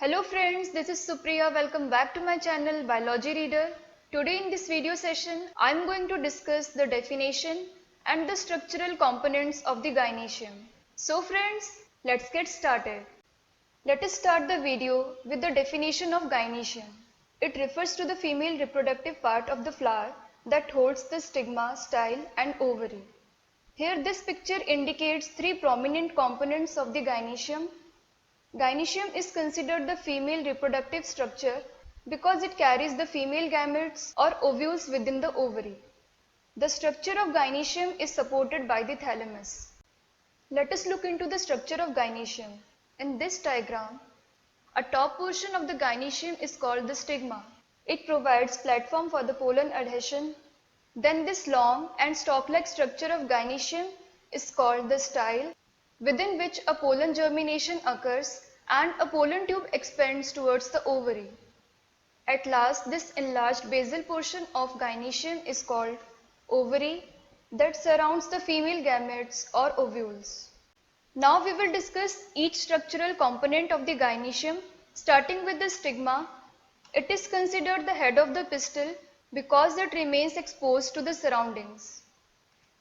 Hello friends, this is Supriya. Welcome back to my channel Biology Reader. Today in this video session, I am going to discuss the definition and the structural components of the gynoecium. So friends, let's get started. Let us start the video with the definition of gynoecium. It refers to the female reproductive part of the flower that holds the stigma, style and ovary. Here this picture indicates three prominent components of the gynoecium. Gynoecium is considered the female reproductive structure because it carries the female gametes or ovules within the ovary. The structure of gynoecium is supported by the thalamus. Let us look into the structure of gynoecium. In this diagram, a top portion of the gynoecium is called the stigma. It provides platform for the pollen adhesion. Then this long and stalk-like structure of gynoecium is called the style, within which a pollen germination occurs and a pollen tube expands towards the ovary. At last, this enlarged basal portion of gynoecium is called ovary that surrounds the female gametes or ovules. Now we will discuss each structural component of the gynoecium, starting with the stigma. It is considered the head of the pistil because it remains exposed to the surroundings.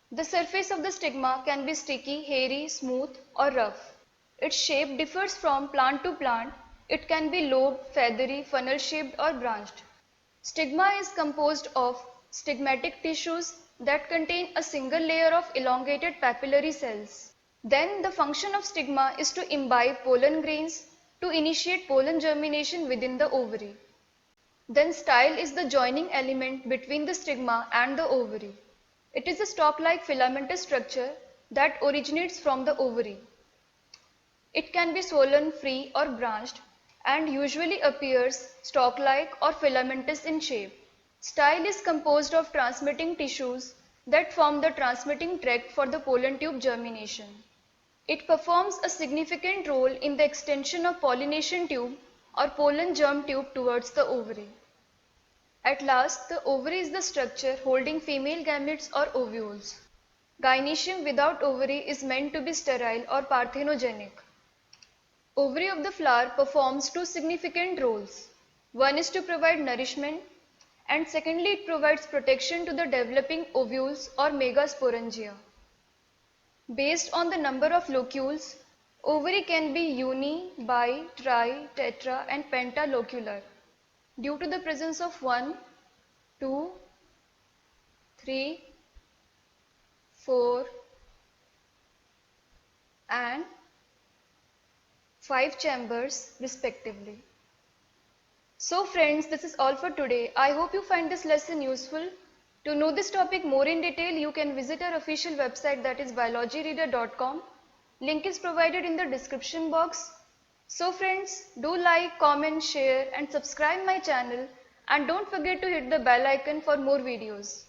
The surface of the stigma can be sticky, hairy, smooth or rough. Its shape differs from plant to plant. It can be lobed, feathery, funnel-shaped or branched. Stigma is composed of stigmatic tissues that contain a single layer of elongated papillary cells. Then the function of stigma is to imbibe pollen grains to initiate pollen germination within the ovary. Then style is the joining element between the stigma and the ovary. It is a stalk-like filamentous structure that originates from the ovary. It can be swollen, free or branched and usually appears stalk-like or filamentous in shape. Style is composed of transmitting tissues that form the transmitting tract for the pollen tube germination. It performs a significant role in the extension of pollination tube or pollen germ tube towards the ovary. At last, the ovary is the structure holding female gametes or ovules. Gynoecium without ovary is meant to be sterile or parthenogenic. Ovary of the flower performs two significant roles. One is to provide nourishment and secondly it provides protection to the developing ovules or megasporangia. Based on the number of locules, ovary can be uni, bi, tri, tetra and pentalocular due to the presence of 1, 2, 3, 4 and 5 chambers respectively. So friends, this is all for today. I hope you find this lesson useful. To know this topic more in detail, you can visit our official website, that is biologyreader.com. Link is provided in the description box. So friends, do like, comment, share and subscribe my channel and don't forget to hit the bell icon for more videos.